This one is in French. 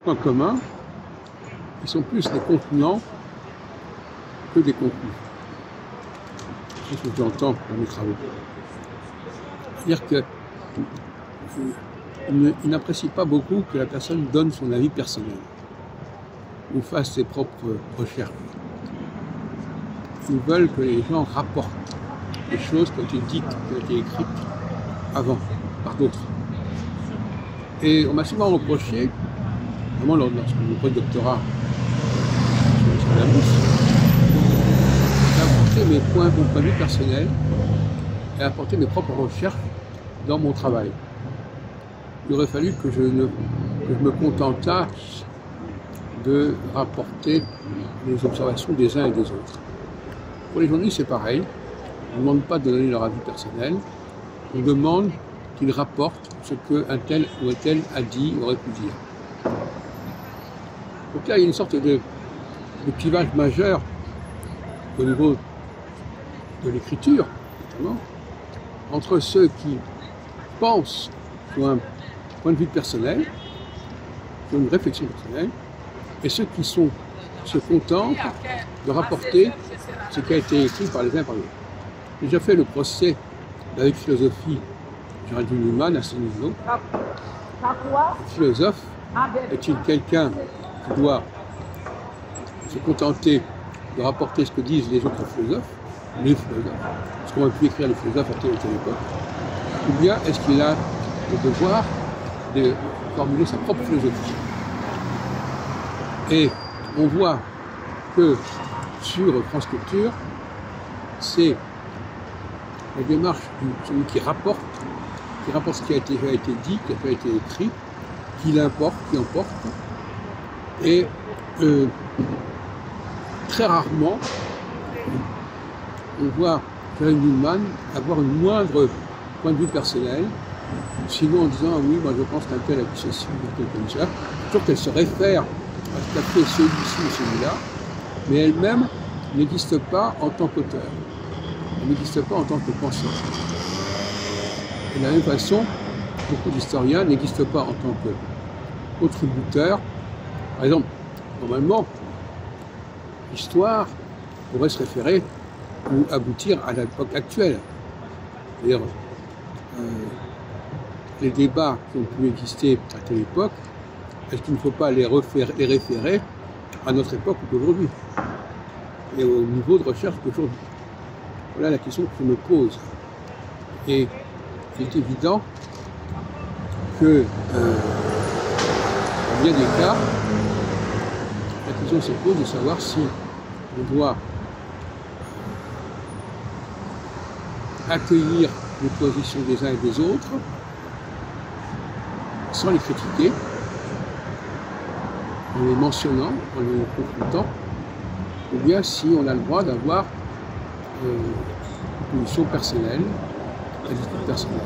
Points communs, ils sont plus des contenants que des contenus. C'est ce que j'entends dans mes travaux. C'est-à-dire qu'ils n'apprécient pas beaucoup que la personne donne son avis personnel ou fasse ses propres recherches. Ils veulent que les gens rapportent les choses qui ont été dites, qui ont été écrites avant, par d'autres. Et on m'a souvent reproché, vraiment lorsque je pris le doctorat sur la mousse, d'apporter mes points de vue personnels et apporter mes propres recherches dans mon travail. Il aurait fallu que je me contentasse de rapporter les observations des uns et des autres. Pour les journalistes, c'est pareil. On ne demande pas de donner leur avis personnel. On demande qu'ils rapportent ce qu'un tel ou un tel a dit, aurait pu dire. Donc là, il y a une sorte de clivage majeur au niveau de l'écriture, notamment, entre ceux qui pensent sur un point de vue personnel, sur une réflexion personnelle, et ceux qui se contentent de rapporter ce qui a été écrit par les uns et par les autres. J'ai déjà fait le procès avec philosophie Géraldine Newman à ce niveau. Le philosophe est-il quelqu'un qui doit se contenter de rapporter ce que disent les autres philosophes, ce qu'ont pu écrire les philosophes à telle ou telle époque, ou bien est-ce qu'il a le devoir de formuler sa propre philosophie? Et on voit que sur France Culture, c'est la démarche de celui qui rapporte ce qui a été dit, qui a été écrit, qui l'importe, qui emporte, et très rarement, on voit Géraldine Newman avoir une moindre point de vue personnel, sinon en disant « ah oui, moi je pense qu'un tel a dit ceci, ou tel comme ça », toujours qu'elle se réfère à ce qu'a fait celui-ci ou celui-là, mais elle-même n'existe pas en tant qu'auteur, elle n'existe pas en tant que penseur. Et de la même façon, beaucoup d'historiens n'existent pas en tant que contributeurs. Par exemple, normalement, l'histoire pourrait se référer ou aboutir à l'époque actuelle. C'est-à-dire, les débats qui ont pu exister à telle époque, est-ce qu'il ne faut pas les référer à notre époque ou d'aujourd'hui, et au niveau de recherche d'aujourd'hui? Voilà la question que je me pose. Et il est évident que, dans bien des cas, la question se pose de savoir si on doit accueillir les positions des uns et des autres sans les critiquer, en les mentionnant, en les confrontant, ou bien si on a le droit d'avoir une position personnelle, un discours personnel.